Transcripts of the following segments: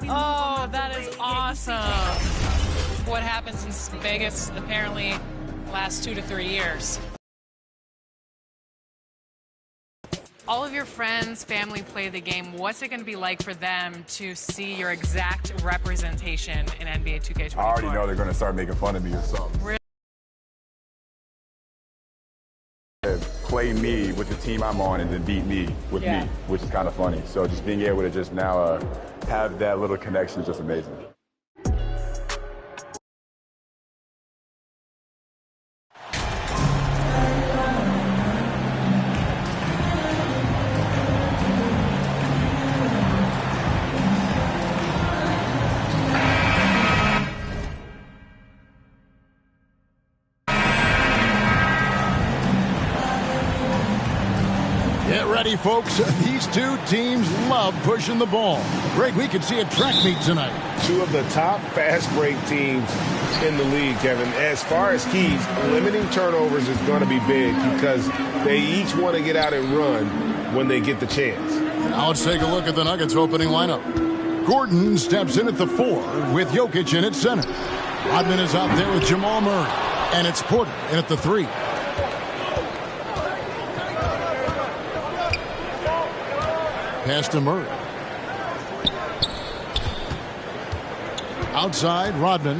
Oh, that is awesome. What happens in Vegas apparently lasts 2 to 3 years. All of your friends, family play the game. What's it going to be like for them to see your exact representation in NBA 2K24? I already know they're going to start making fun of me or something. Really? Play me with the team I'm on and then beat me with me, which is kind of funny. So just being able to just now have that little connection is just amazing. Get ready, folks. These two teams love pushing the ball. Greg, we could see a track meet tonight. Two of the top fast break teams in the league, Kevin. As far as keys, limiting turnovers is going to be big because they each want to get out and run when they get the chance. Now let's take a look at the Nuggets opening lineup. Gordon steps in at the 4 with Jokic in at center. Rodman is out there with Jamal Murray. And it's Porter in at the 3. Pass to Murray. Outside, Rodman.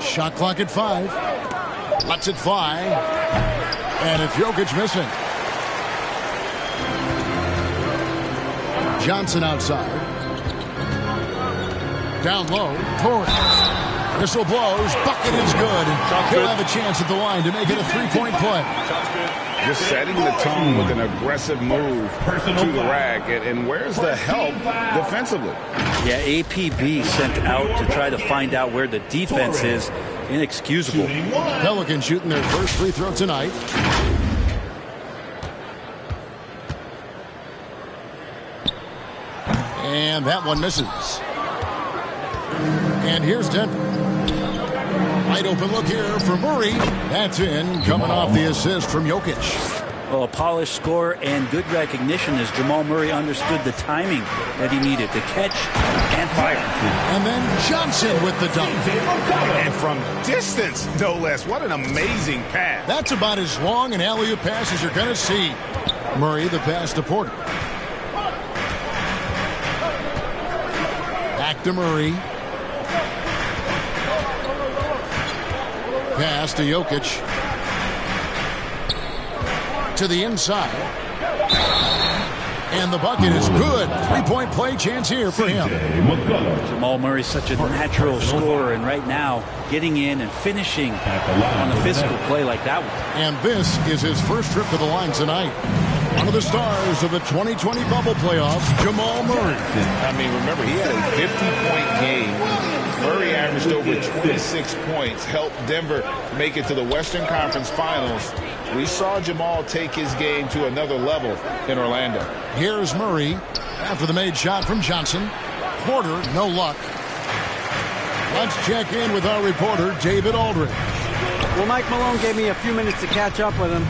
Shot clock at 5. Lets it fly. And it's Jokic missing. Johnson outside. Down low, Torres. Whistle blows, bucket is good. He'll have a chance at the line to make it a 3-point play. Just setting the tone with an aggressive move to the rack. And where's the help defensively? Yeah, APB sent out to try to find out where the defense is. Inexcusable. Pelicans shooting their first free throw tonight. And that one misses. And here's Denver. Wide open look here for Murray. That's in, coming off the assist from Jokic. Well, a polished score and good recognition as Jamal Murray understood the timing that he needed to catch and fire. And then Johnson with the dunk. And from distance, no less. What an amazing pass. That's about as long an alley-oop pass as you're going to see. Murray, the pass to Porter. Back to Murray. Pass to Jokic. To the inside. And the bucket is good. 3-point play chance here for him. Jamal Murray's such a natural scorer, and right now getting in and finishing on a physical play like that one. And this is his first trip to the line tonight. One of the stars of the 2020 bubble playoffs, Jamal Murray. I mean, remember, he had a 50-point game. Murray averaged over 26 points, helped Denver make it to the Western Conference Finals. We saw Jamal take his game to another level in Orlando. Here's Murray after the made shot from Johnson. Porter, no luck. Let's check in with our reporter, David Aldridge. Well, Mike Malone gave me a few minutes to catch up with him.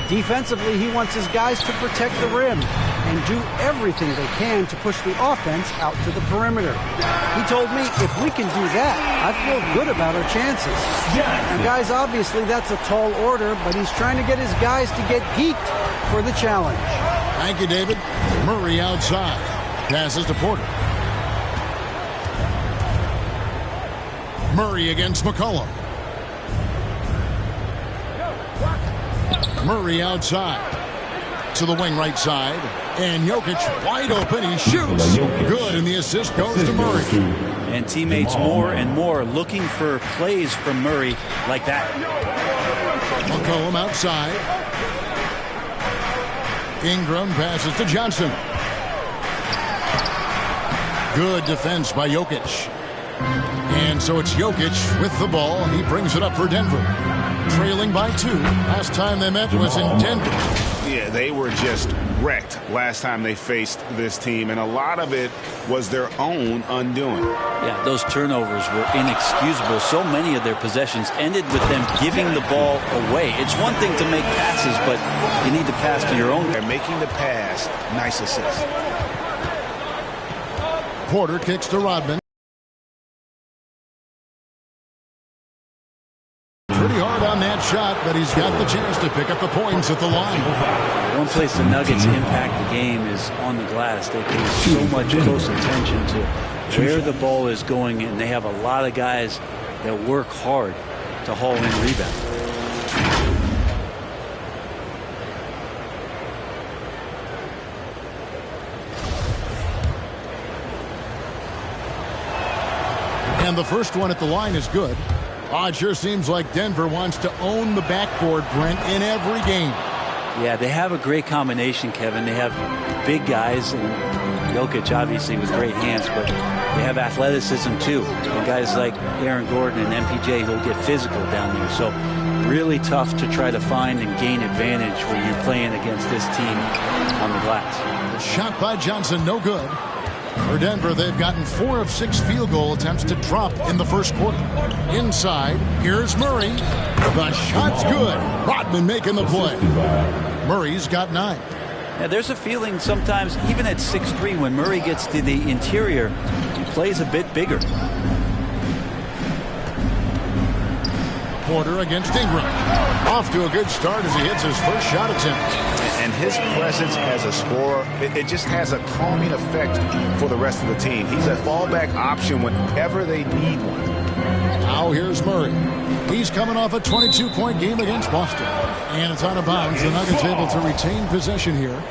Defensively, he wants his guys to protect the rim and do everything they can to push the offense out to the perimeter. He told me if we can do that, I feel good about our chances. Now, guys, obviously that's a tall order, but he's trying to get his guys to get geeked for the challenge. Thank you, David. Murray outside. Passes to Porter. Murray against McCollum. Murray outside to the wing right side, and Jokic wide open. He shoots good, and the assist goes to Murray. And teammates more and more looking for plays from Murray like that. McCollum outside. Ingram passes to Johnson. Good defense by Jokic. And so it's Jokic with the ball. He brings it up for Denver. Trailing by 2. Last time they met was in Denver. Yeah, they were just wrecked last time they faced this team, and a lot of it was their own undoing. Yeah, those turnovers were inexcusable. So many of their possessions ended with them giving the ball away. It's one thing to make passes, but you need to pass to your own. They're making the pass. Nice assist. Porter kicks to Rodman. Pretty hard on that shot, but he's got the chance to pick up the points at the line. One place the Nuggets impact the game is on the glass. They pay so much close attention to where the ball is going, and they have a lot of guys that work hard to haul in rebounds. And the first one at the line is good. Oh, it sure seems like Denver wants to own the backboard, Brent, in every game. Yeah, they have a great combination, Kevin. They have big guys, and Jokic obviously with great hands, but they have athleticism too. And guys like Aaron Gordon and MPJ who'll get physical down there. So really tough to try to find and gain advantage when you're playing against this team on the glass. The shot by Johnson, no good. For Denver, they've gotten 4 of 6 field goal attempts to drop in the first quarter. Inside, here's Murray. The shot's good. Rodman making the play. Murray's got 9. Yeah, there's a feeling sometimes, even at 6'3", when Murray gets to the interior, he plays a bit bigger. Porter against Ingram. Off to a good start as he hits his first shot attempt. And his presence as a scorer, it just has a calming effect for the rest of the team. He's a fallback option whenever they need one. Now here's Murray. He's coming off a 22-point game against Boston. And it's out of bounds. The Nuggets able to retain possession here.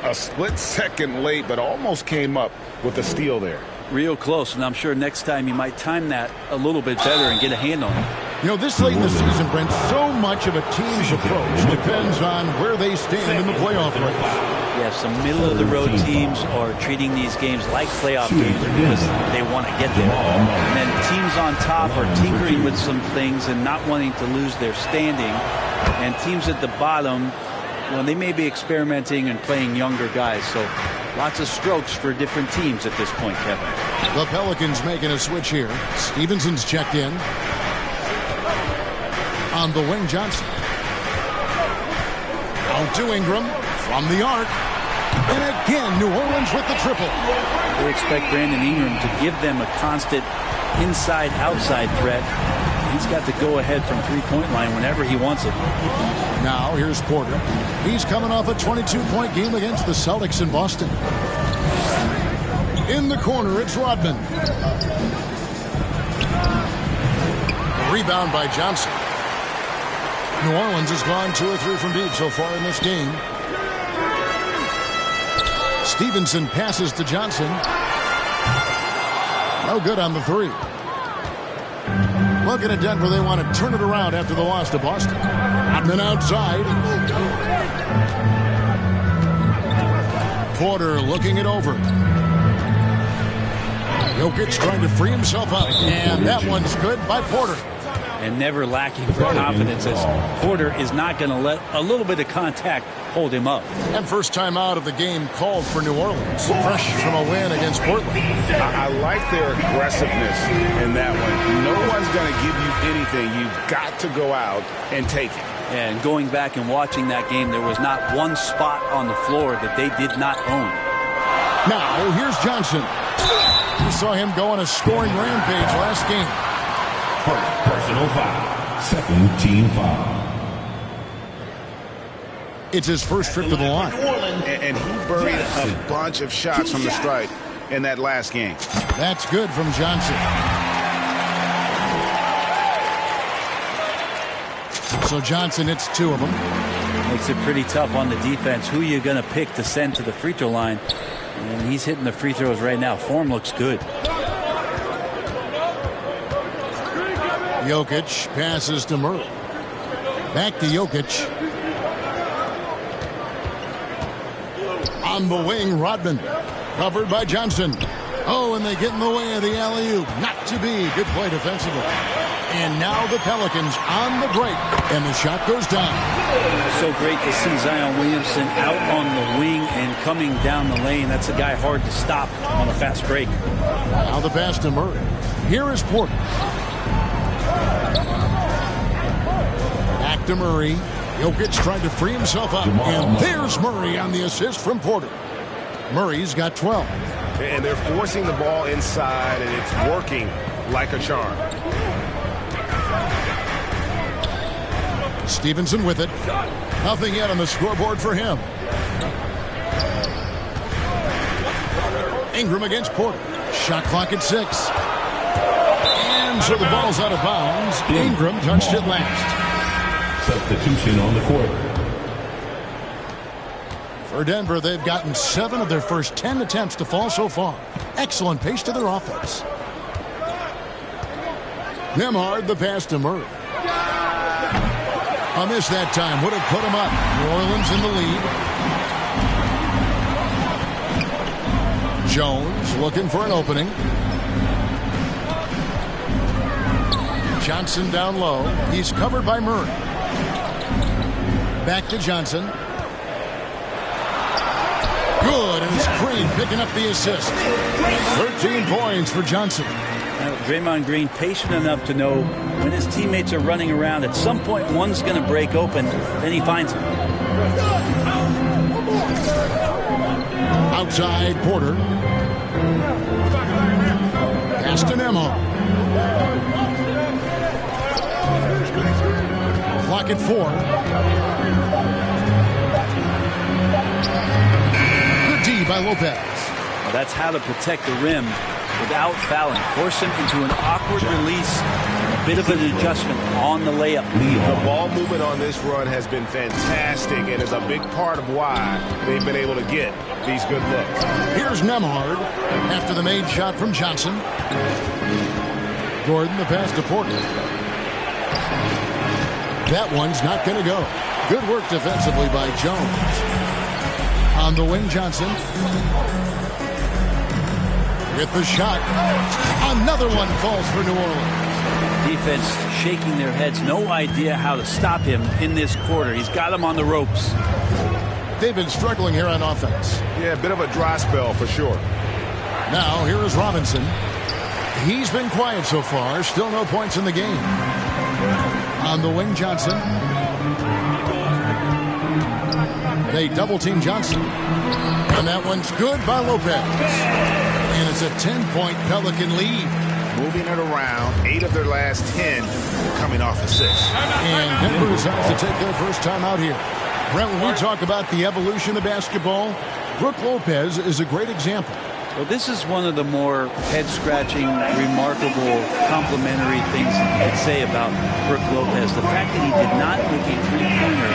A split second late, but almost came up with a steal there. Real close, and I'm sure next time you might time that a little bit better and get a hand on it. You know, this late in the season, Brent, so much of a team's approach depends on where they stand in the playoff race. Yeah, some middle-of-the-road teams are treating these games like playoff games because they want to get there. And then teams on top are tinkering with some things and not wanting to lose their standing. And teams at the bottom, well, they may be experimenting and playing younger guys. So lots of strokes for different teams at this point, Kevin. The Pelicans making a switch here. Stevenson's checked in. On the wing, Johnson. Out to Ingram from the arc. And again, New Orleans with the triple. They expect Brandon Ingram to give them a constant inside-outside threat. He's got to go ahead from three-point line whenever he wants it. Now here's Porter. He's coming off a 22-point game against the Celtics in Boston. In the corner, it's Rodman. A rebound by Johnson. New Orleans has gone 2 or 3 from deep so far in this game. Stevenson passes to Johnson. No good on the 3. Looking at Denver, they want to turn it around after the loss to Boston. Rodman outside. Porter looking it over. Jokic trying to free himself up. And that one's good by Porter. And never lacking for confidence as Porter is not going to let a little bit of contact hold him up. And first time out of the game called for New Orleans. Fresh from a win against Portland. I like their aggressiveness in that one. No one's going to give you anything. You've got to go out and take it. And going back and watching that game, there was not one spot on the floor that they did not own. Now, here's Johnson. We saw him go on a scoring rampage last game. First personal foul. Second team foul. It's his first trip to the line. And he buried a bunch of shots from the stripe in that last game. That's good from Johnson. So Johnson hits 2 of them. Makes it pretty tough on the defense. Who are you going to pick to send to the free throw line? And he's hitting the free throws right now. Form looks good. Jokic passes to Murray. Back to Jokic. On the wing, Rodman. Covered by Johnson. Oh, and they get in the way of the alley-oop. Not to be. Good play defensively. And now the Pelicans on the break, and the shot goes down. So great to see Zion Williamson out on the wing and coming down the lane. That's a guy hard to stop on a fast break. Now the pass to Murray. Here is Porter. Back to Murray. Jokic tried to free himself up. And there's Murray on the assist from Porter. Murray's got 12. And they're forcing the ball inside, and it's working like a charm. Stevenson with it. Nothing yet on the scoreboard for him. Ingram against Porter. Shot clock at 6. And so the ball's out of bounds. Ingram touched it last. Substitution on the court. For Denver, they've gotten 7 of their first 10 attempts to fall so far. Excellent pace to their offense. Nembhard, the pass to Murray. A miss that time would have put him up. New Orleans in the lead. Jones looking for an opening. Johnson down low. He's covered by Murray. Back to Johnson. Good, and it's Green picking up the assist. 13 points for Johnson. Now, Draymond Green patient enough to know when his teammates are running around, at some point one's going to break open, then he finds him. Outside, Porter. Pass to Nembhard. Clock at 4. Good D by Lopez. Well, that's how to protect the rim without fouling. Force him into an awkward release, a bit of an adjustment on the layup. The ball movement on this run has been fantastic and is a big part of why they've been able to get these good looks. Here's Nembhard after the made shot from Johnson. Gordon, the pass to Porter. That one's not going to go. Good work defensively by Jones. On the wing, Johnson. With the shot. Another one falls for New Orleans. Defense shaking their heads. No idea how to stop him in this quarter. He's got him on the ropes. They've been struggling here on offense. Yeah, a bit of a dry spell for sure. Now, here is Robinson. He's been quiet so far. Still no points in the game. On the wing, Johnson. They double-team Johnson. And that one's good by Lopez. And it's a 10-point Pelican lead. Moving it around, 8 of their last 10 coming off assists. And Denver decides to take their first time out here. Brent, when we talk about the evolution of basketball, Brook Lopez is a great example. Well, this is one of the more head-scratching, remarkable, complimentary things you could say about Brook Lopez. The fact that he did not make a three-pointer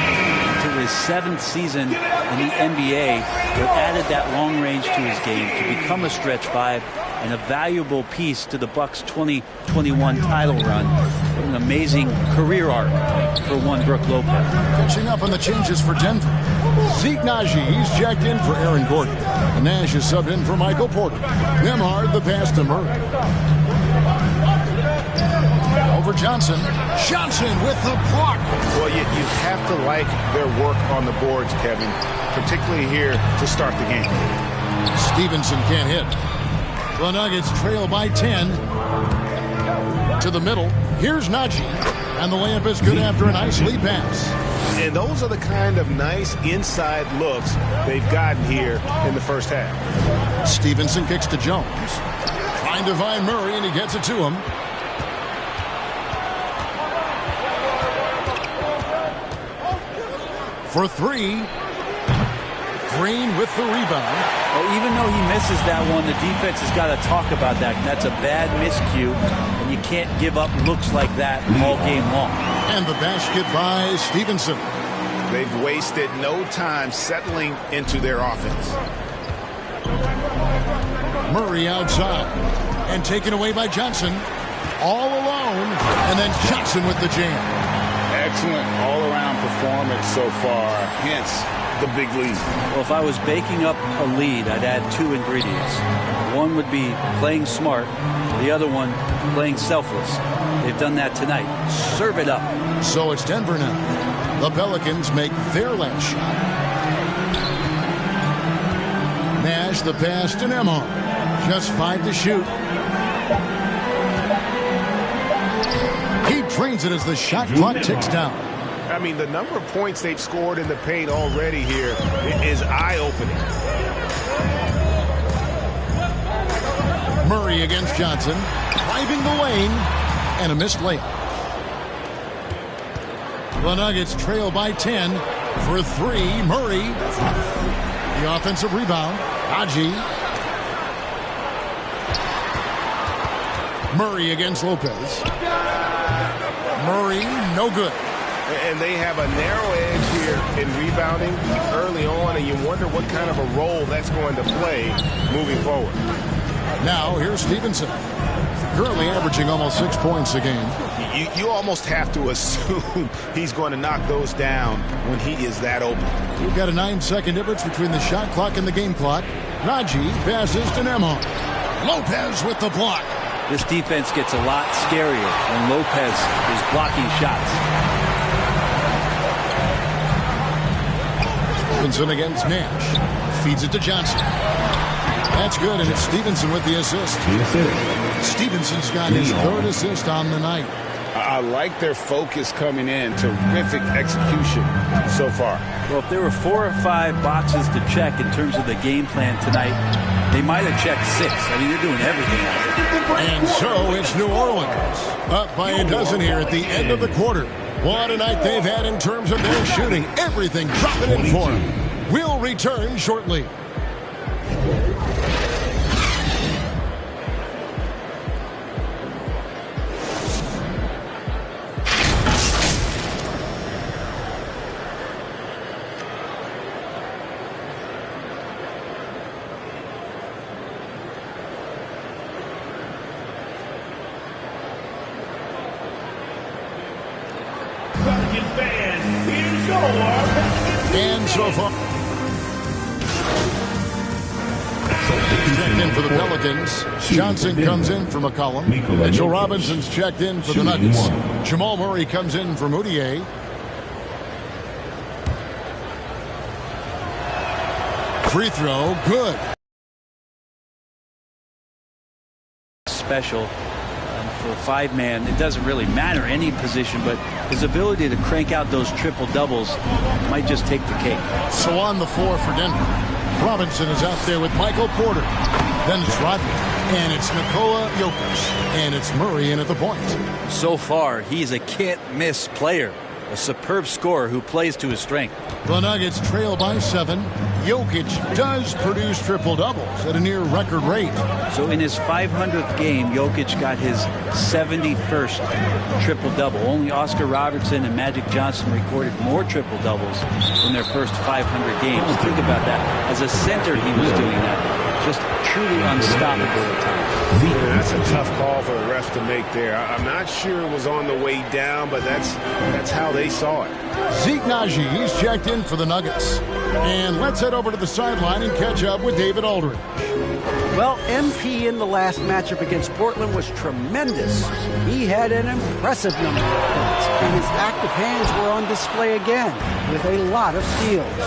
until his 7th season in the NBA, but added that long range to his game to become a stretch 5 and a valuable piece to the Bucks' 2021 title run. What an amazing career arc for one Brook Lopez. Catching up on the changes for Denver. Zeke Naji, he's checked in for Aaron Gordon. And Nash is subbed in for Michael Porter. Nembhard, the pass to Murray. Over Johnson. Johnson with the block. Well, you have to like their work on the boards, Kevin, particularly here to start the game. Stevenson can't hit. The Nuggets trail by 10. To the middle. Here's Naji. And the layup is good after a nice lead pass. And those are the kind of nice inside looks they've gotten here in the first half. Stevenson kicks to Jones. Trying to find Murray, and he gets it to him. For 3. Green with the rebound. Well, even though he misses that one, the defense has got to talk about that. That's a bad miscue, and you can't give up looks like that all game long. And the basket by Stevenson. They've wasted no time settling into their offense. Murray outside. And taken away by Johnson. All alone. And then Johnson with the jam. Excellent all-around performance so far. Hence, the big lead? Well, if I was baking up a lead, I'd add 2 ingredients. One would be playing smart. The other one, playing selfless. They've done that tonight. Serve it up. So it's Denver now. The Pelicans make their last shot. Nash the pass to Nembhard. Just 5 to shoot. He drains it as the shot clock ticks down. I mean, the number of points they've scored in the paint already here is eye-opening. Murray against Johnson. Driving the lane. And a missed layup. The Nuggets trail by 10. For 3, Murray. The offensive rebound. Haji. Murray against Lopez. Murray, no good. And they have a narrow edge here in rebounding early on, and you wonder what kind of a role that's going to play moving forward. Now, here's Stevenson. Currently averaging almost 6 points a game. You almost have to assume he's going to knock those down when he is that open. You've got a 9-second difference between the shot clock and the game clock. Raji passes to Nembhard. Lopez with the block. This defense gets a lot scarier when Lopez is blocking shots. Stevenson against Nash. Feeds it to Johnson. That's good, and it's Stevenson with the assist. Stevenson's got his 3rd assist on the night. I like their focus coming in. Terrific execution so far. Well, if there were 4 or 5 boxes to check in terms of the game plan tonight, they might have checked 6. I mean, they're doing everything out there. And so it's New Orleans. Up by a dozen here at the end of the quarter. What a night they've had in terms of their shooting. Everything dropping in for them. We'll return shortly. And so far, checked in for the Pelicans. Johnson comes in for McCollum. Mitchell Robinson's checked in for the Nuggets. Jamal Murray comes in for Moutier. Free throw, good. Special. For a 5-man, it doesn't really matter any position, but his ability to crank out those triple doubles might just take the cake. So on the floor for Denver, Robinson is out there with Michael Porter. Then it's Rodney, and it's Nikola Jokic, and it's Murray in at the point. So far, he's a can't-miss player, a superb scorer who plays to his strength. The Nuggets trail by 7. Jokic does produce triple-doubles at a near-record rate. So in his 500th game, Jokic got his 71st triple-double. Only Oscar Robertson and Magic Johnson recorded more triple-doubles in their first 500 games. Think about that. As a center, he was doing that. Just truly unstoppable at times. That's a tough call for the refs to make there. I'm not sure it was on the way down, but that's how they saw it. Zeke Naji, he's checked in for the Nuggets. And let's head over to the sideline and catch up with David Aldridge. Well, MP in the last matchup against Portland was tremendous. He had an impressive number of points, and his active hands were on display again with a lot of steals.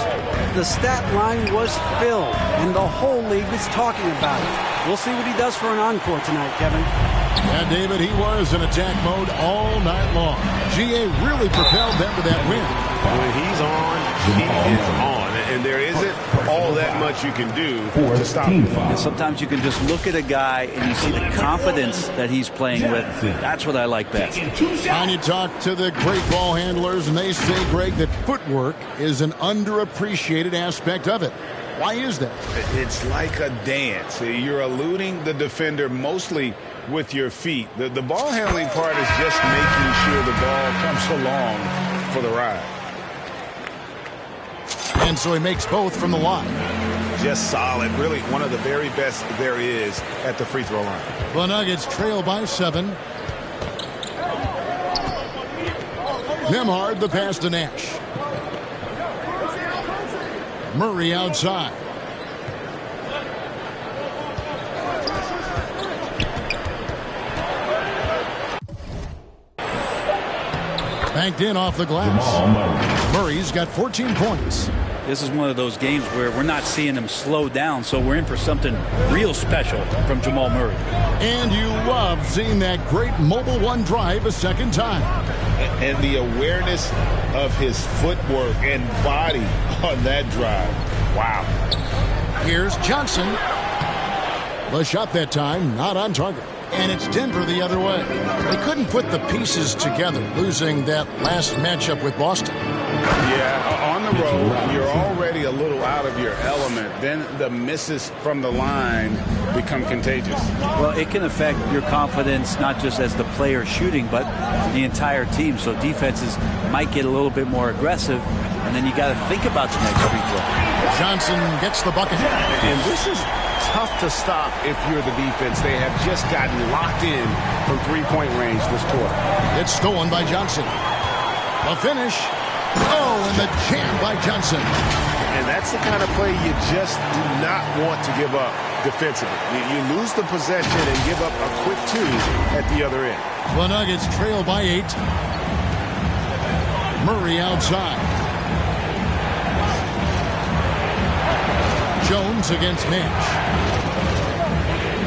The stat line was filled, and the whole league is talking about it. We'll see what he does for an encore tonight, Kevin. Yeah, David, he was in attack mode all night long. GA really propelled them to that win. When he's on, he is on. And there isn't all that much you can do to stop him. And sometimes you can just look at a guy and you see the confidence that he's playing with. That's what I like best. And you talk to the great ball handlers, and they say, Greg, that footwork is an underappreciated aspect of it. Why is that? It's like a dance. You're eluding the defender mostly with your feet. The ball handling part is just making sure the ball comes along for the ride. And so he makes both from the line. Just solid. Really one of the very best there is at the free throw line. The Nuggets trail by 7. Nembhard the pass to Nash. Murray outside. Banked in off the glass. Murray's got 14 points. This is one of those games where we're not seeing him slow down, so we're in for something real special from Jamal Murray. And you love seeing that great mobile one drive a second time. And the awareness of his footwork and body on that drive. Wow. Here's Johnson. The shot that time, not on target. And it's Denver the other way. They couldn't put the pieces together, losing that last matchup with Boston. Yeah, on the road, you're already a little out of your element. Then the misses from the line become contagious. Well, it can affect your confidence, not just as the player shooting, but the entire team. So defenses might get a little bit more aggressive, and then you got to think about the next free throw. Johnson gets the bucket. And this is tough to stop if you're the defense. They have just gotten locked in from three-point range this quarter. It's stolen by Johnson. The finish. Oh, and the jam by Johnson. And that's the kind of play you just do not want to give up defensively. You lose the possession and give up a quick two at the other end. The Nuggets trail by 8. Murray outside. Jones against Nash.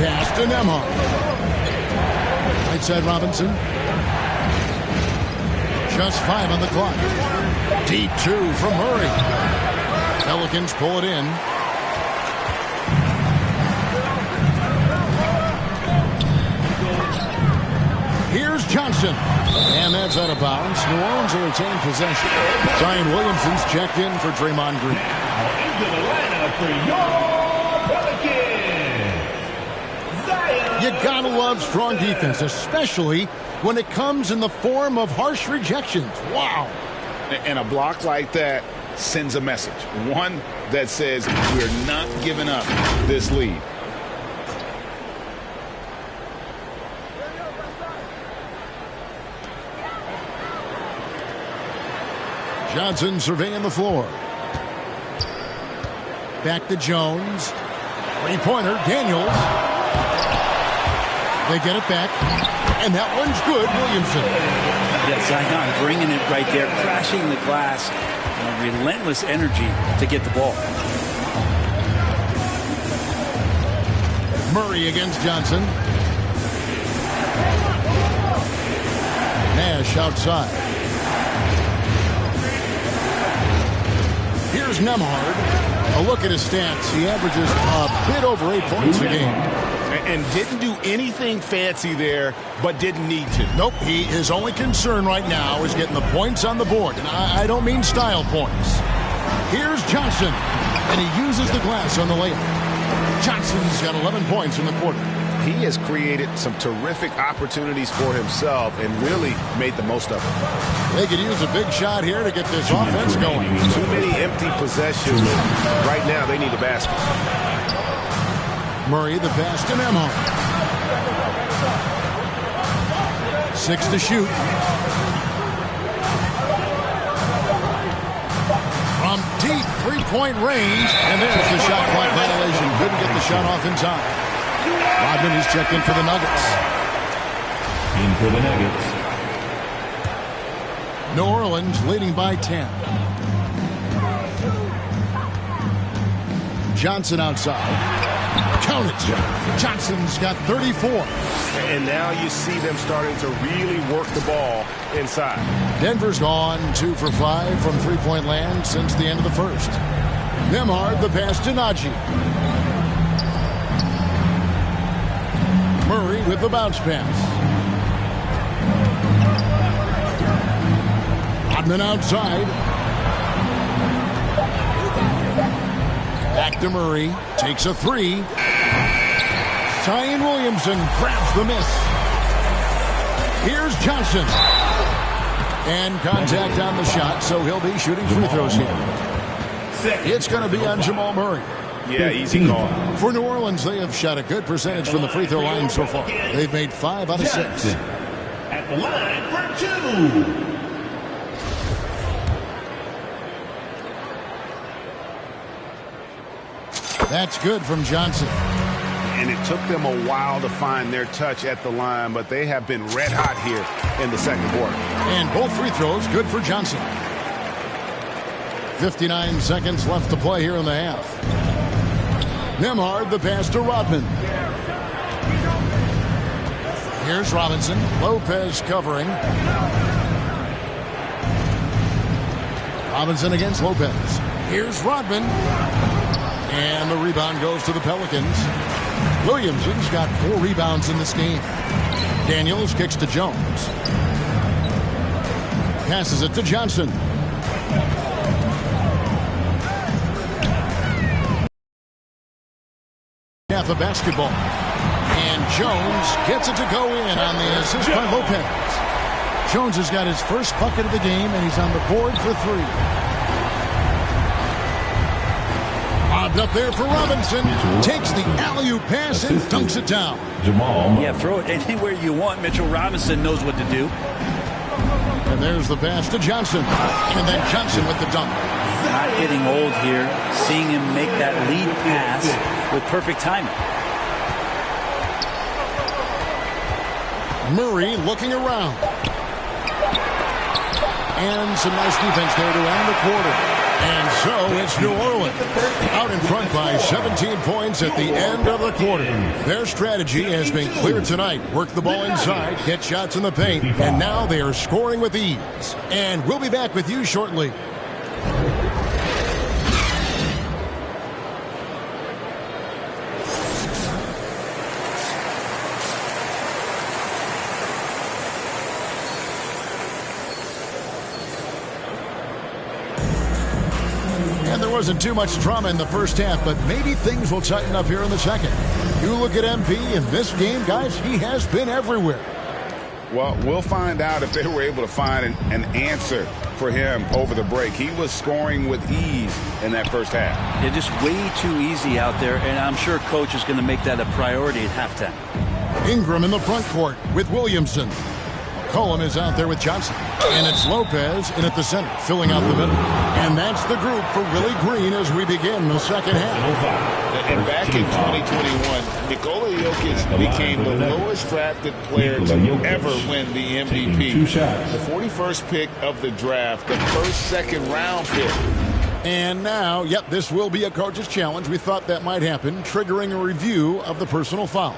Pass to Nembhard. Right side Robinson. Just 5 on the clock. Deep 2 from Murray. Pelicans pull it in. Here's Johnson. And that's out of bounds. New Orleans will retain possession. Zion Williamson's checked in for Draymond Green. Into the lineup for your Pelicans, Zion. You gotta love strong defense, especially when it comes in the form of harsh rejections. Wow. And a block like that sends a message. One that says we're not giving up this lead. Johnson surveying the floor. Back to Jones. Three-pointer, Daniels. They get it back. And that one's good, Williamson. Yeah, Zion bringing it right there, crashing the glass. Relentless energy to get the ball. Murray against Johnson. Nash outside. Here's Nembhard. A look at his stats. He averages a bit over 8 points a game. And didn't do anything fancy there, but didn't need to. Nope, his only concern right now is getting the points on the board. And I don't mean style points. Here's Johnson, and he uses the glass on the layup. Johnson's got 11 points in the quarter. He has created some terrific opportunities for himself and really made the most of it. They could use a big shot here to get this offense going. Too many empty possessions. Right now, they need a basket. Murray, the pass to Nembhard. 6 to shoot. From deep three-point range. And there's the shot clock violation. Couldn't get the shot off in time. Rodman is checked in for the Nuggets. In for the Nuggets. New Orleans leading by 10. Johnson outside. Count it. Johnson's got 34. And now you see them starting to really work the ball inside. Denver's gone 2 for 5 from three-point land since the end of the first. Nembhard, the pass to Najee. Murray with the bounce pass. Rodman outside. Back to Murray. Takes a three. Zion Williamson grabs the miss. Here's Johnson. And contact on the shot, so he'll be shooting free throws here. It's going to be on Jamal Murray. Yeah, easy call. For New Orleans, they have shot a good percentage from the free throw line so far. They've made 5 out of 6. At the line for 2. That's good from Johnson. And it took them a while to find their touch at the line, but they have been red hot here in the second quarter. And both free throws good for Johnson. 59 seconds left to play here in the half. Nembhard, the pass to Rodman. Here's Robinson. Lopez covering. Robinson against Lopez. Here's Rodman. And the rebound goes to the Pelicans. Williamson's got 4 rebounds in this game. Daniels kicks to Jones. Passes it to Johnson. Half of basketball. And Jones gets it to go in on the assist by Lopez. Jones has got his first bucket of the game, and he's on the board for 3. Lobbed up there for Robinson. Takes the alley-oop pass and dunks it down. Yeah, throw it anywhere you want. Mitchell Robinson knows what to do. And there's the pass to Johnson. And then Johnson with the dunk. Not getting old here. Seeing him make that lead pass with perfect timing. Murray looking around. And some nice defense there to end the quarter. And so it's New Orleans out in front by 17 points at the end of the quarter. Their strategy has been clear tonight. Work the ball inside, get shots in the paint, and now they are scoring with ease. And we'll be back with you shortly. Wasn't too much drama in the first half, but maybe things will tighten up here in the second. You look at MP in this game, guys, he has been everywhere. Well, we'll find out if they were able to find an answer for him over the break. He was scoring with ease in that first half. Yeah, just way too easy out there, and I'm sure coach is going to make that a priority at halftime. Ingram in the front court with Williamson. McCollum is out there with Johnson. And it's Lopez in at the center, filling out the middle. And that's the group for Willie Green as we begin the second half. And back in 2021, Nikola Jokic became the lowest drafted player to ever win the MVP. The 41st pick of the draft, the first second-round pick. And now, yep, this will be a coach's challenge. We thought that might happen, triggering a review of the personal foul.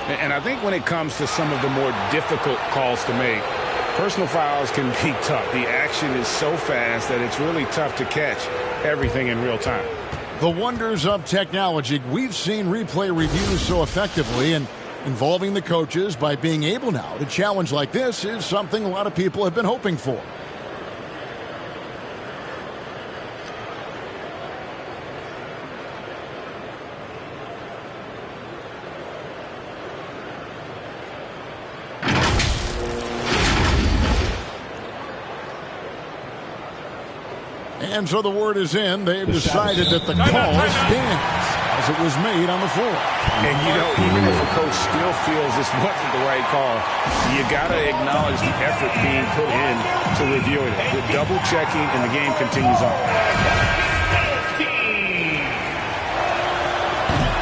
And I think when it comes to some of the more difficult calls to make, personal fouls can be tough. The action is so fast that it's really tough to catch everything in real time. The wonders of technology. We've seen replay reviews so effectively, and involving the coaches by being able now to challenge like this is something a lot of people have been hoping for. And so the word is in. They've decided that the call stands as it was made on the floor. And, you know, even if a coach still feels this wasn't the right call, you got to acknowledge the effort being put in to reviewing it. The double checking, and the game continues on.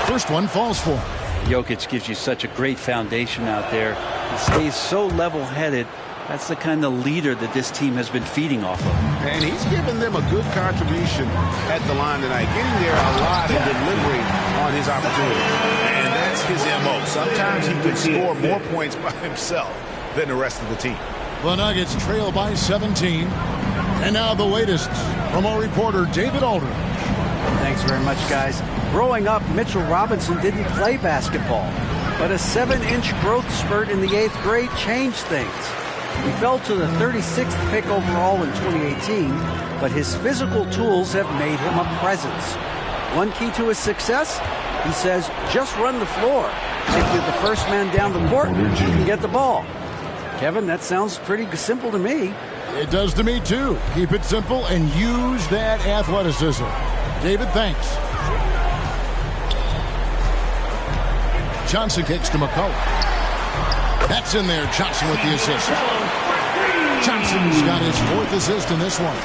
First one falls for him. Jokic gives you such a great foundation out there. He stays so level-headed. That's the kind of leader that this team has been feeding off of. And he's given them a good contribution at the line tonight, getting there a lot and delivering on his opportunity. And that's his MO. Sometimes he can score more points by himself than the rest of the team. The Nuggets trail by 17. And now the latest from our reporter, David Aldridge. Thanks very much, guys. Growing up, Mitchell Robinson didn't play basketball, but a 7-inch growth spurt in the 8th grade changed things. He fell to the 36th pick overall in 2018, but his physical tools have made him a presence. One key to his success, he says, just run the floor. If you're the first man down the court, you can get the ball. Kevin, that sounds pretty simple to me. It does to me, too. Keep it simple and use that athleticism. David, thanks. Johnson kicks to McCollum. That's in there. Johnson with the assist. Johnson's got his 4th assist in this one.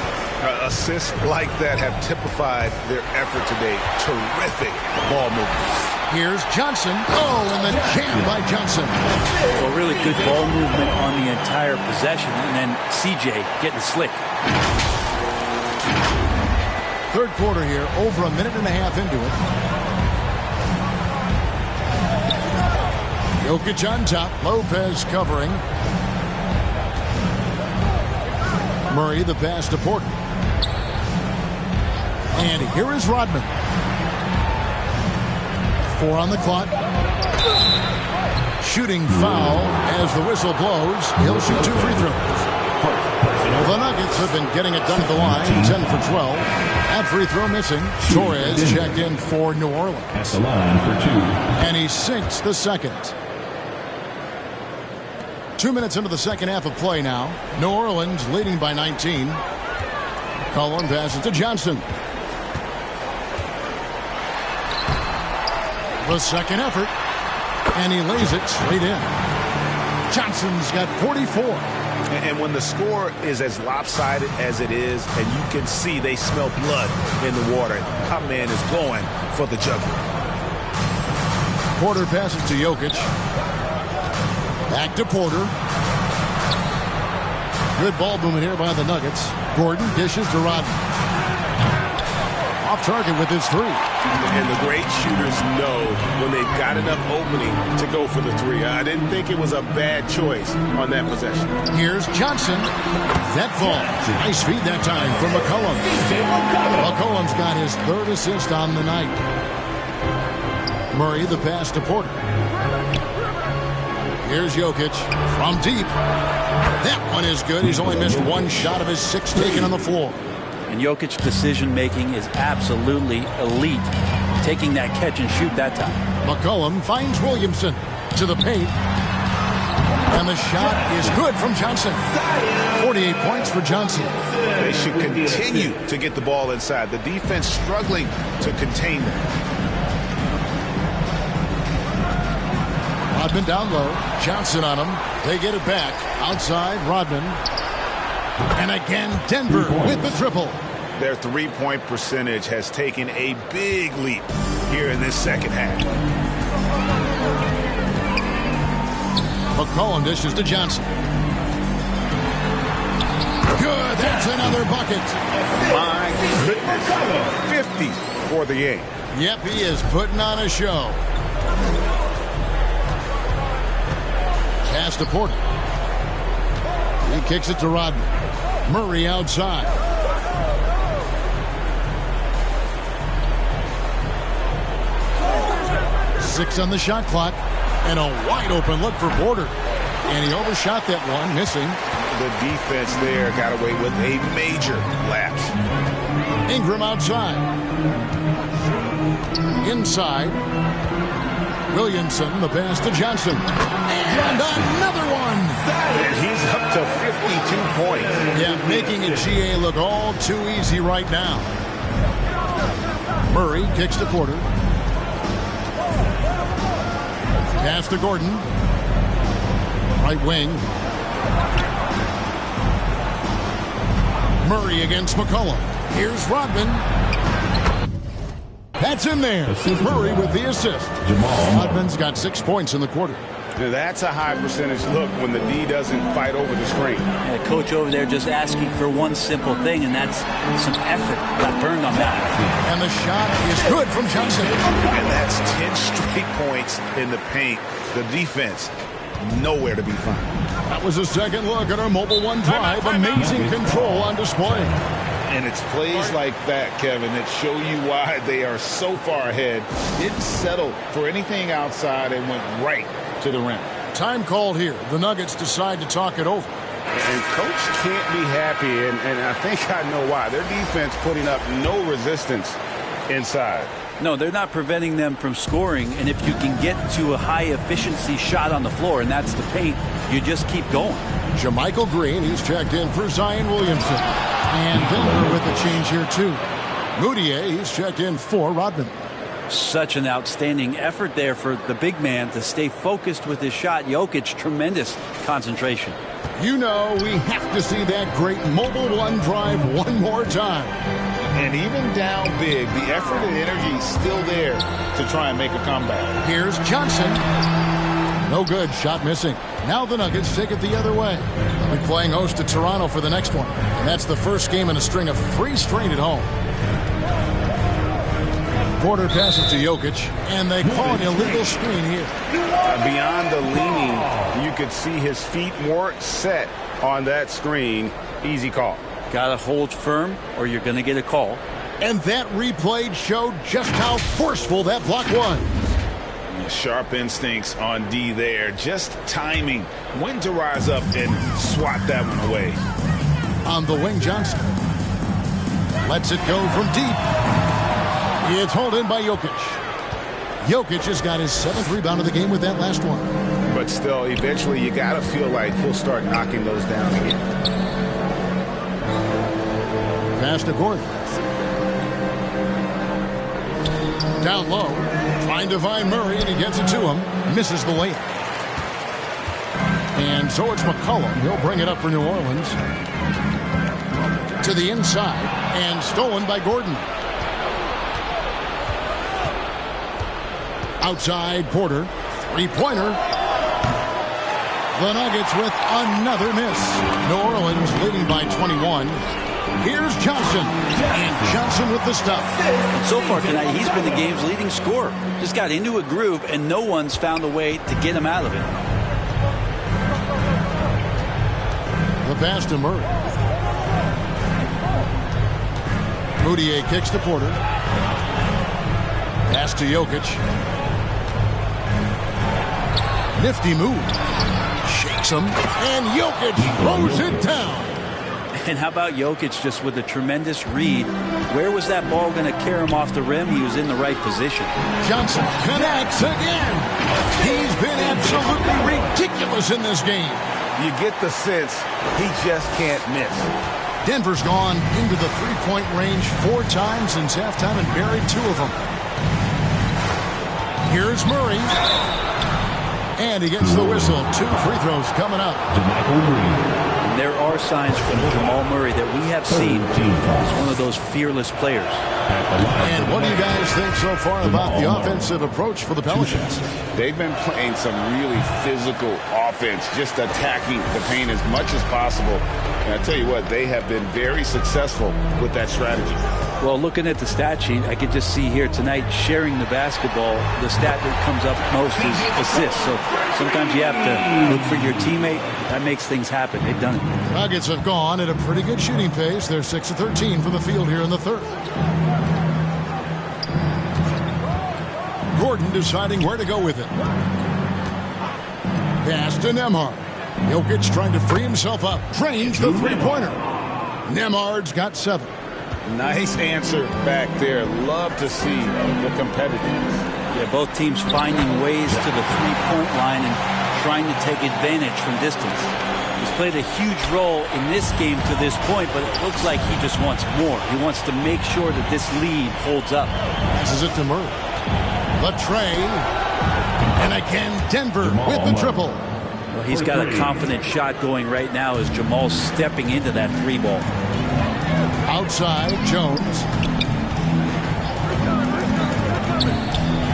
assists like that have typified their effort today. Terrific ball movement. Here's Johnson. Oh, and the jam by Johnson. So really good ball movement on the entire possession, and then CJ getting slick. Third quarter here, over a minute and a half into it. Jokic on top, Lopez covering. Murray the pass to Porter. And here is Rodman. 4 on the clock. Shooting foul as the whistle blows. He'll shoot 2 free throws. The Nuggets have been getting it done at the line, 10 for 12. That free throw missing. Torres checked in for New Orleans. At the line for 2. And he sinks the second. 2 minutes into the second half of play now. New Orleans leading by 19. Cullen passes to Johnson. The second effort. And he lays it straight in. Johnson's got 44. And when the score is as lopsided as it is, and you can see they smell blood in the water, our man is going for the jugular. Porter passes to Jokic. Back to Porter. Good ball movement here by the Nuggets. Gordon dishes to Rodman. Off target with his 3. And the great shooters know when they've got enough opening to go for the 3. I didn't think it was a bad choice on that possession. Here's Johnson. That falls. Nice feed that time from McCollum. McCollum's got his 3rd assist on the night. Murray the pass to Porter. Here's Jokic from deep. That one is good. He's only missed 1 shot of his 6 taken on the floor. And Jokic's decision-making is absolutely elite. Taking that catch and shoot that time. McCollum finds Williamson to the paint. And the shot is good from Johnson. 48 points for Johnson. They should continue to get the ball inside. The defense struggling to contain them. Rodman down low. Johnson on him. They get it back. Outside, Rodman. And again, Denver with the triple. Their three-point percentage has taken a big leap here in this second half. McCollum dishes to Johnson. Good. That's another bucket. My goodness. 50 for the game. Yep, he is putting on a show. Pass to Porter. He kicks it to Rodman. Murray outside. Six on the shot clock. And a wide open look for Porter. And he overshot that one, missing. The defense there got away with a major lapse. Ingram outside. Inside. Williamson, the pass to Johnson. And another one. And he's up to 52 points. Yeah, making a GA look all too easy right now. Murray kicks to Porter. Pass to Gordon. Right wing. Murray against McCollum. Here's Rodman. That's in there. Murray with the assist. Rodman's got 6 points in the quarter. Now that's a high percentage look when the D doesn't fight over the screen. Yeah, the coach over there just asking for one simple thing, and that's some effort. Got burned on that. And the shot is good from Johnson. And that's 10 straight points in the paint. The defense, nowhere to be found. That was a second look at our Mobile One drive. Amazing control on display. And it's plays like that, Kevin, that show you why they are so far ahead. Didn't settle for anything outside and went right to the rim. Time called here. The Nuggets decide to talk it over. And coach can't be happy, and I think I know why. Their defense putting up no resistance inside. No, they're not preventing them from scoring, and if you can get to a high-efficiency shot on the floor, and that's the paint, you just keep going. JaMychal Green, he's checked in for Zion Williamson. And Denver with the change here, too. Moutier, he's checked in for Rodman. Such an outstanding effort there for the big man to stay focused with his shot. Jokic, tremendous concentration. You know, we have to see that great mobile one drive one more time. And even down big, the effort and energy is still there to try and make a comeback. Here's Johnson. No good. Shot missing. Now the Nuggets take it the other way. They'll be playing host to Toronto for the next one. And that's the first game in a string of 3 straight at home. Porter passes to Jokic, and they call an illegal screen here. Beyond the leaning, you could see his feet weren't set on that screen. Easy call. Got to hold firm or you're going to get a call. And that replay showed just how forceful that block was. Sharp instincts on D there. Just timing when to rise up and swat that one away. On the wing, Johnson lets it go from deep. It's hauled in by Jokic. Jokic has got his 7th rebound of the game with that last one. But still, eventually you got to feel like he'll start knocking those down again. Pass to Gordon. Down low. Trying to find Murray, and he gets it to him. Misses the layup. And so it's McCollum. He'll bring it up for New Orleans. To the inside. And stolen by Gordon. Outside, Porter. 3-pointer. The Nuggets with another miss. New Orleans leading by 21. Here's Johnson. And Johnson with the stuff. So far tonight, he's been the game's leading scorer. Just got into a groove, and no one's found a way to get him out of it. The pass to Murray. Moutier kicks to Porter. Pass to Jokic. Nifty move. Shakes him. And Jokic throws it down. And how about Jokic just with a tremendous read? Where was that ball going to carry him off the rim? He was in the right position. Johnson connects again. He's been absolutely ridiculous in this game. You get the sense he just can't miss. Denver's gone into the 3-point range 4 times since halftime and buried 2 of them. Here's Murray. And he gets the whistle. 2 free throws coming up. And there are signs from Jamal Murray that we have seen as one of those fearless players. And what do you guys think so far about the offensive approach for the Pelicans? They've been playing some really physical offense, just attacking the paint as much as possible. And I tell you what, they have been very successful with that strategy. Well, looking at the stat sheet, I could just see here tonight sharing the basketball. The stat that comes up most is assists. So sometimes you have to look for your teammate. That makes things happen. They've done it. Nuggets have gone at a pretty good shooting pace. They're 6 of 13 from the field here in the 3rd. Gordon deciding where to go with it. Pass to Nembhard. Jokic trying to free himself up. Drains the 3-pointer. Nembhard's got 7. Nice answer back there. Love to see the competitiveness. Yeah, both teams finding ways to the 3-point line and trying to take advantage from distance. He's played a huge role in this game to this point, but it looks like he just wants more. He wants to make sure that this lead holds up. Passes it to Murray. The tray. And again, Denver with the triple. Well, he's got a confident shot going right now as Jamal's stepping into that 3-ball. Outside, Jones.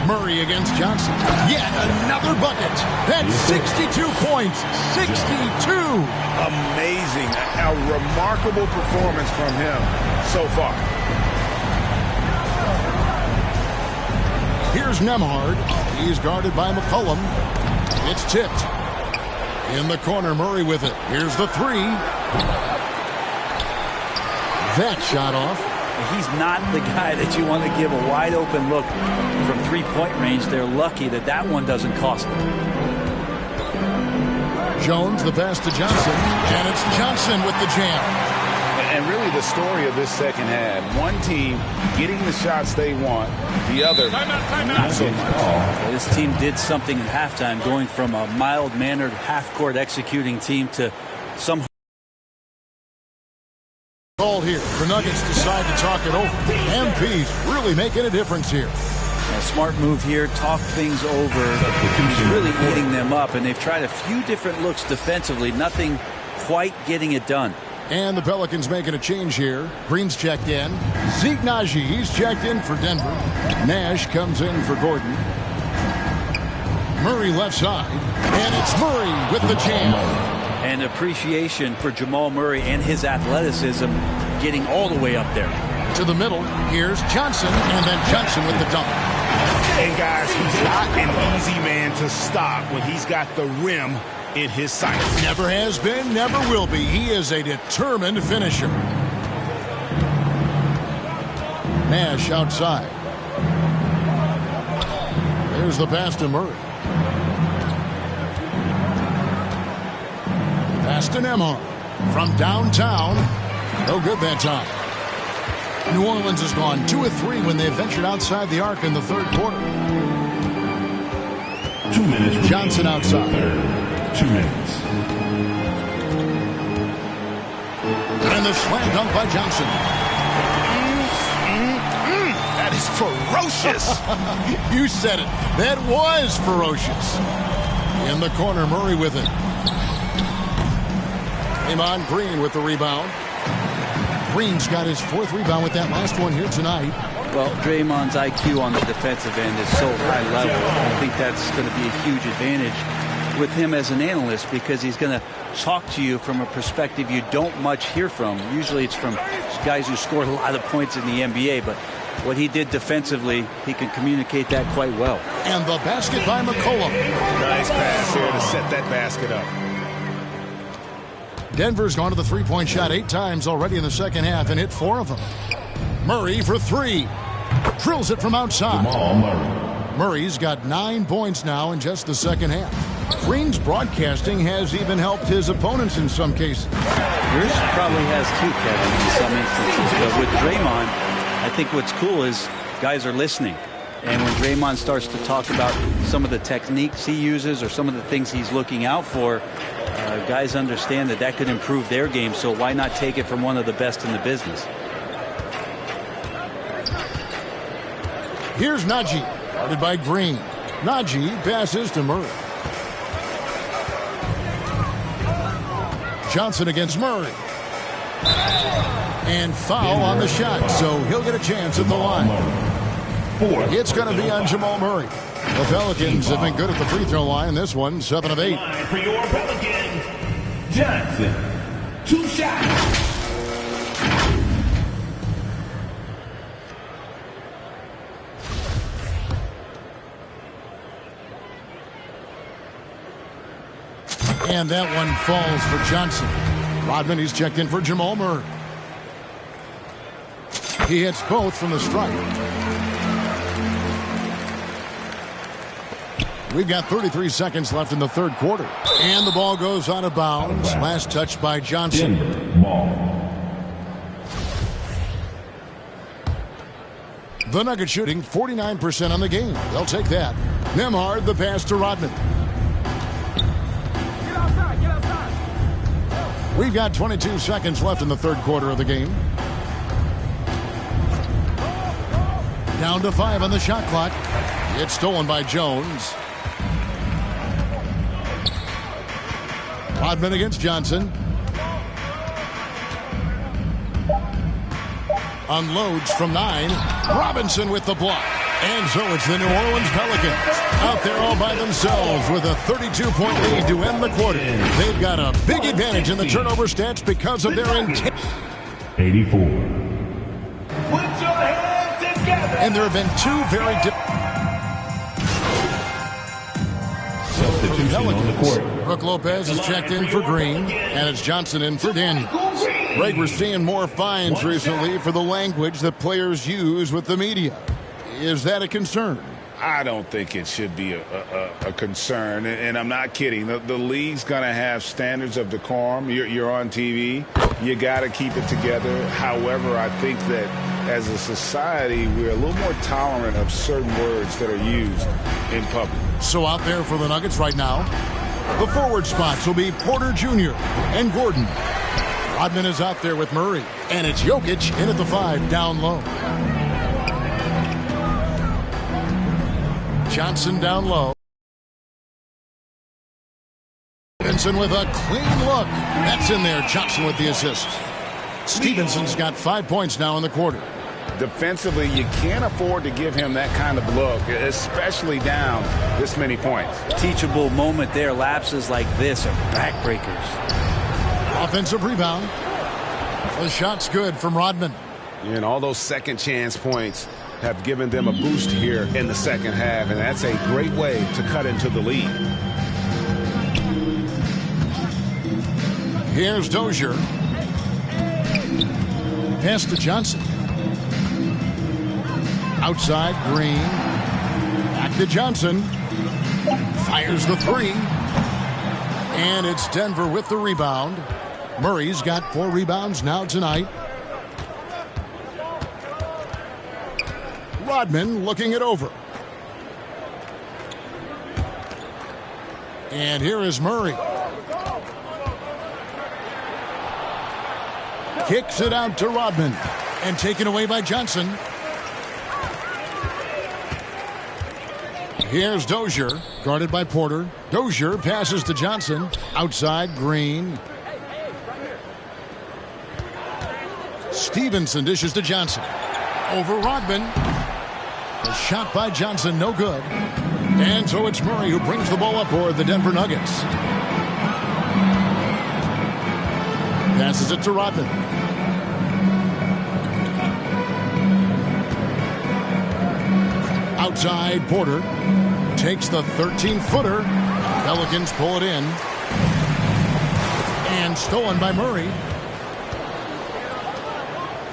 Murray against Johnson. Yet another bucket. That's 62 points. 62. Amazing. A remarkable performance from him so far. Here's Nembhard. He's guarded by McCollum. It's tipped. In the corner, Murray with it. Here's the 3. That shot off. He's not the guy that you want to give a wide open look from 3-point range. They're lucky that that one doesn't cost them. Jones, the pass to Johnson. And it's Johnson with the jam. And really the story of this second half, one team getting the shots they want, the other not so much. This team did something at halftime, going from a mild-mannered half-court executing team to some call here. The Nuggets decide to talk it over. MP's really making a difference here. A smart move here, talk things over. He's really eating them up, and they've tried a few different looks defensively, nothing quite getting it done. And the Pelicans making a change here. Green's checked in. Zeke Naji, he's checked in for Denver. Nash comes in for Gordon. Murray left side. And it's Murray with the jam. And appreciation for Jamal Murray and his athleticism getting all the way up there. To the middle, here's Johnson, and then Johnson with the dunk. And guys, he's not an easy man to stop when he's got the rim in his sights. Never has been, never will be. He is a determined finisher. Nash outside. There's the pass to Murray. Pass to Nembhard from downtown. No good that time. New Orleans has gone 2 of 3 when they ventured outside the arc in the third quarter. 2 minutes. Johnson outside. 2 minutes. And the slam dunk by Johnson. That is ferocious. You said it. That was ferocious. In the corner, Murray with it. Draymond Green with the rebound. Green's got his 4th rebound with that last one here tonight. Well, Draymond's IQ on the defensive end is so high level. I think that's going to be a huge advantage with him as an analyst, because he's going to talk to you from a perspective you don't much hear from. Usually it's from guys who scored a lot of points in the NBA, but what he did defensively, he can communicate that quite well. And the basket by McCollum. Nice pass here to set that basket up. Denver's gone to the three-point shot 8 times already in the second half and hit 4 of them. Murray for 3. Drills it from outside. Jamal Murray. Murray's got 9 points now in just the second half. Green's broadcasting has even helped his opponents in some cases. Yours probably has too, Kevin, in some instances. But with Draymond, I think what's cool is guys are listening. And when Draymond starts to talk about some of the techniques he uses or some of the things he's looking out for, guys understand that that could improve their game, so why not take it from one of the best in the business? Here's Naji, guarded by Green. Naji passes to Murray. Johnson against Murray. And foul on the shot, so he'll get a chance at the line. It's going to be on Jamal Murray. The Pelicans have been good at the free throw line. This one, 7 of 8. For your Pelicans, Johnson. 2 shots. And that one falls for Johnson. Rodman, he's checked in for Jamal Murray. He hits both from the stripe. We've got 33 seconds left in the third quarter. And the ball goes out of bounds. Last touch by Johnson. The Nuggets shooting 49% on the game. They'll take that. Nembhard, the pass to Rodman. We've got 22 seconds left in the third quarter of the game. Down to 5 on the shot clock. It's stolen by Jones. Rodman against Johnson. Unloads from 9. Robinson with the block. And so it's the New Orleans Pelicans out there all by themselves with a 32-point lead to end the quarter. They've got a big advantage in the turnover stats because of their intent. 84. Put your hands together. And there have been 2 very different Substitution on the court. Brook Lopez is checked in for Green, and it's Johnson in for Daniels. Greg, we're seeing more fines recently for the language that players use with the media. Is that a concern? I don't think it should be a concern, and I'm not kidding. The league's going to have standards of decorum. You're on TV. You got to keep it together. However, I think that as a society, we're a little more tolerant of certain words that are used in public. So out there for the Nuggets right now, the forward spots will be Porter Jr. and Gordon. Rodman is out there with Murray, and it's Jokic in at the 5 down low. Johnson down low. Stevenson with a clean look. That's in there. Johnson with the assist. Stevenson's got 5 points now in the quarter. Defensively, you can't afford to give him that kind of look, especially down this many points. Teachable moment there. Lapses like this are backbreakers. Offensive rebound. The shot's good from Rodman. And all those second chance points have given them a boost here in the second half, and that's a great way to cut into the lead. Here's Dozier. Pass to Johnson. Outside, Green. Back to Johnson. Fires the three. And it's Denver with the rebound. Murray's got 4 rebounds now tonight. Rodman looking it over. And here is Murray. Kicks it out to Rodman. And taken away by Johnson. Here's Dozier, guarded by Porter. Dozier passes to Johnson. Outside, Green. Stevenson dishes to Johnson. Over Rodman. A shot by Johnson, no good. And so it's Murray who brings the ball up for the Denver Nuggets. Passes it to Rodman. Outside, Porter takes the 13-footer. Pelicans pull it in. And stolen by Murray.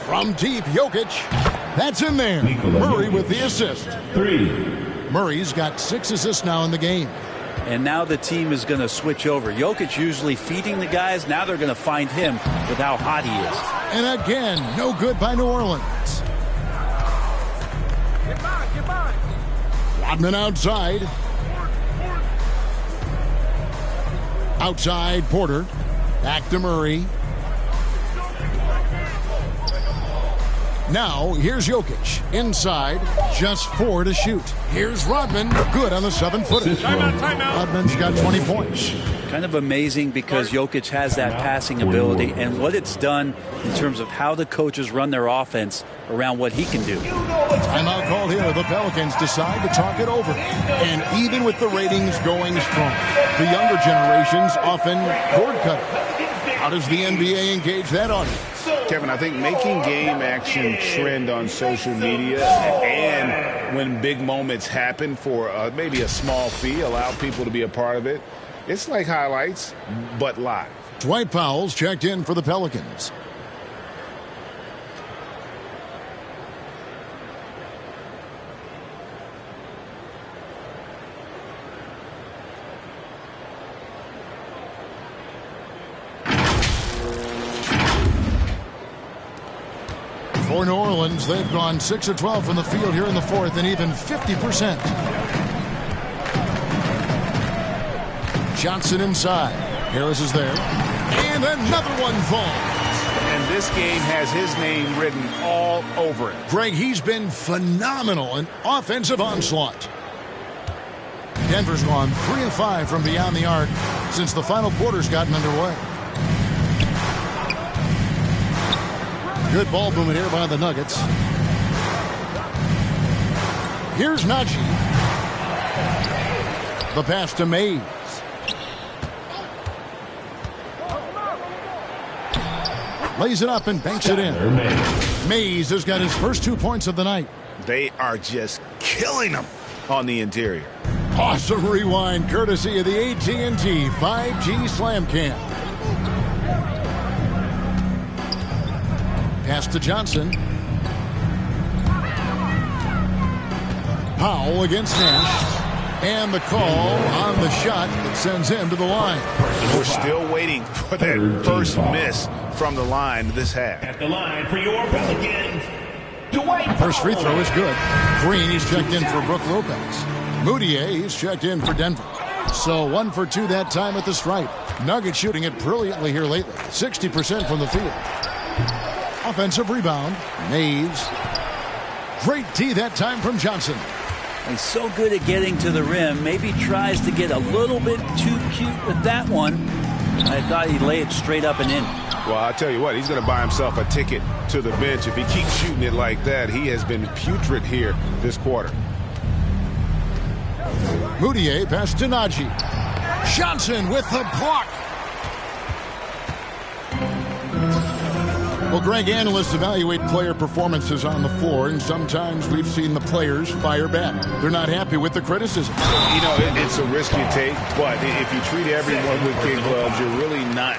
From deep, Jokic. That's in there. Murray with the assist. 3. Murray's got 6 assists now in the game. And now the team is going to switch over. Jokic usually feeding the guys. Now they're going to find him with how hot he is. And again, no good by New Orleans. Rodman outside. Outside, Porter. Back to Murray. Now, here's Jokic. Inside, just 4 to shoot. Here's Rodman. Good on the 7-footer. Rodman's got 20 points. Kind of amazing because Jokic has that passing ability and what it's done in terms of how the coaches run their offense around what he can do. Timeout called here. The Pelicans decide to talk it over. And even with the ratings going strong, the younger generations often cord cut. How does the NBA engage that audience? Kevin, I think making game action trend on social media and when big moments happen for maybe a small fee, allow people to be a part of it. It's like highlights, but live. Dwight Powell's checked in for the Pelicans. For New Orleans, they've gone 6 of 12 from the field here in the fourth and even 50%. Johnson inside. Harris is there. And another one falls. And this game has his name written all over it. Greg, he's been phenomenal in offensive onslaught. Denver's gone 3 of 5 from beyond the arc since the final quarter's gotten underway. Good ball movement here by the Nuggets. Here's Najee. The pass to Mays. Lays it up and banks it in. Mays has got his first 2 points of the night. They are just killing them on the interior. Awesome rewind courtesy of the AT&T 5G Slam Cam. Pass to Johnson. Powell against Nash. And the call on the shot that sends him to the line. We're still waiting for that first miss from the line this half. At the line for your Pelicans, Dwight. First free throw is good. Green, he's checked in for Brook Lopez. Moutier, he's checked in for Denver. So 1 for 2 that time at the stripe. Nuggets shooting it brilliantly here lately. 60% from the field. Offensive rebound. Mays. Great D that time from Johnson. He's so good at getting to the rim. Maybe tries to get a little bit too cute with that one. I thought he'd lay it straight up and in. Well, I'll tell you what, he's going to buy himself a ticket to the bench. If he keeps shooting it like that, he has been putrid here this quarter. Moutier past to Najee. Johnson with the block. Well, Greg, analysts evaluate player performances on the floor, and sometimes we've seen the players fire back. They're not happy with the criticism. You know, it's a risk you take, but if you treat everyone with kid gloves, you're really not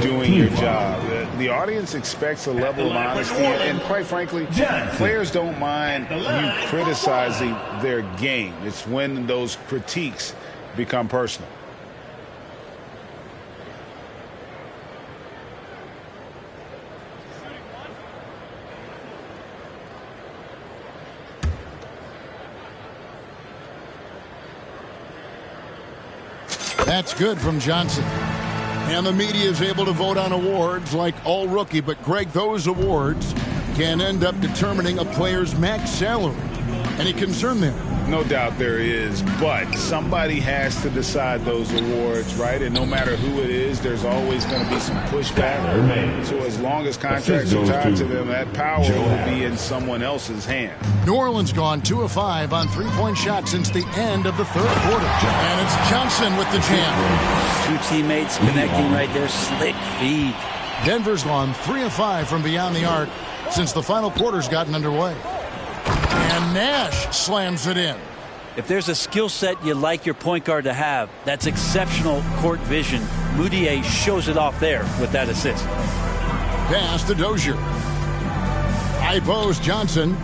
doing your job. The audience expects a level of honesty, and quite frankly, players don't mind you criticizing their game. It's when those critiques become personal. That's good from Johnson. And the media is able to vote on awards like All Rookie, but Greg, those awards can end up determining a player's max salary. Any concern there? No doubt there is, but somebody has to decide those awards, right? And no matter who it is, there's always going to be some pushback. So as long as contracts are tied to them, that power will be in someone else's hands. New Orleans gone 2 of 5 on three-point shots since the end of the third quarter. And it's Johnson with the jam. Two teammates connecting right there. Slick feed. Denver's gone 3 of 5 from beyond the arc since the final quarter's gotten underway. And Nash slams it in. If there's a skill set you like your point guard to have, that's exceptional court vision. Moutier shows it off there with that assist. Pass to Dozier. High post Johnson.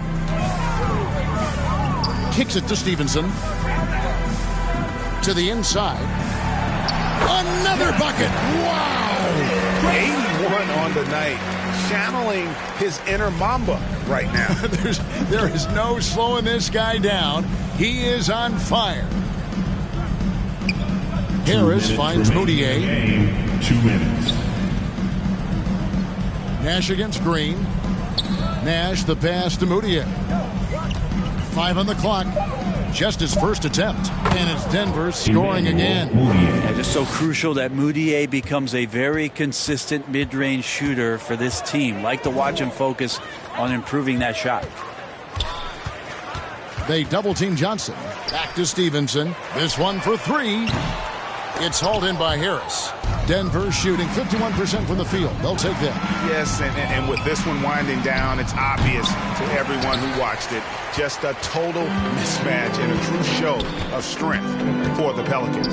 Kicks it to Stevenson. To the inside. Another bucket. Wow. 81 on the night. Channeling his inner Mamba right now. There is no slowing this guy down. He is on fire. Harris finds Moutier. 2 minutes. Nash against Green. Nash the pass to Moutier. 5 on the clock. Just his first attempt. And it's Denver scoring again. Yeah, just so crucial that Moutier becomes a very consistent mid-range shooter for this team. Like to watch him focus on improving that shot. They double-team Johnson. Back to Stevenson. This one for 3. It's hauled in by Harris. Denver shooting 51% from the field. They'll take that. Yes, and with this one winding down, it's obvious to everyone who watched it. Just a total mismatch and a true show of strength for the Pelicans.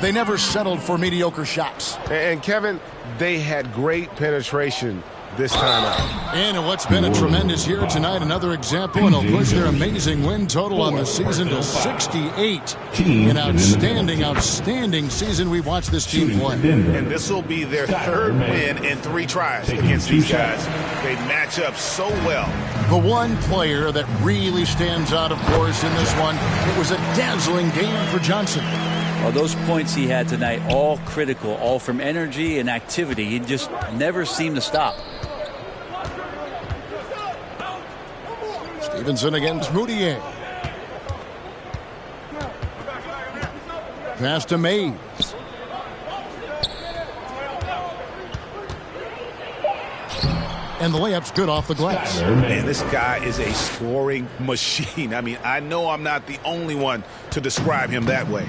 They never settled for mediocre shots. And Kevin, they had great penetration this time out. And what's been a tremendous year tonight, another example, and it'll push their amazing win total on the season to 68. An outstanding season we've watched this team play. And this will be their third win in 3 tries against these guys. They match up so well. The one player that really stands out, of course, in this one, it was a dazzling game for Johnson. Well, those points he had tonight, all critical, all from energy and activity. He just never seemed to stop. Stevenson against Moutier. Pass to Mays. And the layup's good off the glass. Man, this guy is a scoring machine. I mean, I know I'm not the only one to describe him that way.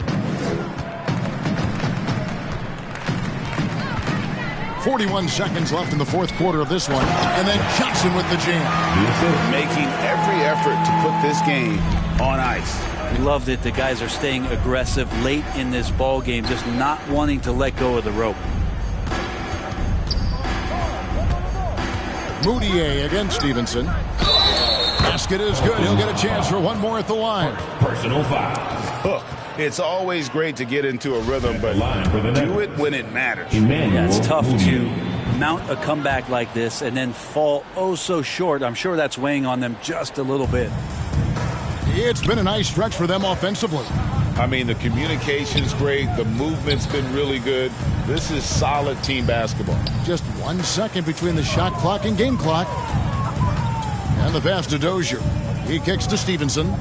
41 seconds left in the fourth quarter of this one. And then Johnson with the jam. Making every effort to put this game on ice. Love that the guys are staying aggressive late in this ball game, just not wanting to let go of the rope. Moutier against Stevenson. Basket is good. He'll get a chance for one more at the line. Personal foul. Look, it's always great to get into a rhythm, but do it when it matters. Yeah, it's tough to mount a comeback like this and then fall oh so short. I'm sure that's weighing on them just a little bit. It's been a nice stretch for them offensively. I mean, the communication's great. The movement's been really good. This is solid team basketball. Just 1 second between the shot clock and game clock. And the pass to Dozier. He kicks to Stevenson.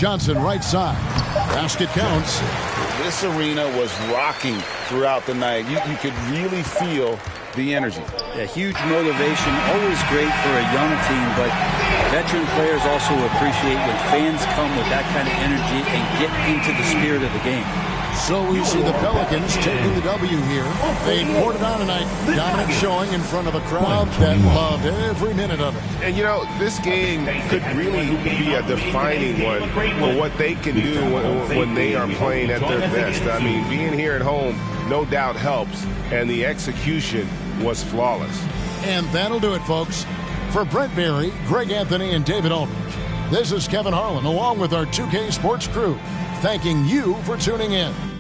Johnson right side. Basket counts. This arena was rocking throughout the night. You could really feel the energy. Yeah, huge motivation, always great for a young team, but veteran players also appreciate when fans come with that kind of energy and get into the spirit of the game. So we see the Pelicans taking the W here. They poured it on tonight. Dominant showing in front of a crowd that loved every minute of it. And, you know, this game could really be a defining one for what they can do when they are playing at their best. I mean, being here at home no doubt helps, and the execution was flawless. And that'll do it, folks. For Brent Berry, Greg Anthony, and David Aldridge, this is Kevin Harlan along with our 2K Sports crew, thanking you for tuning in.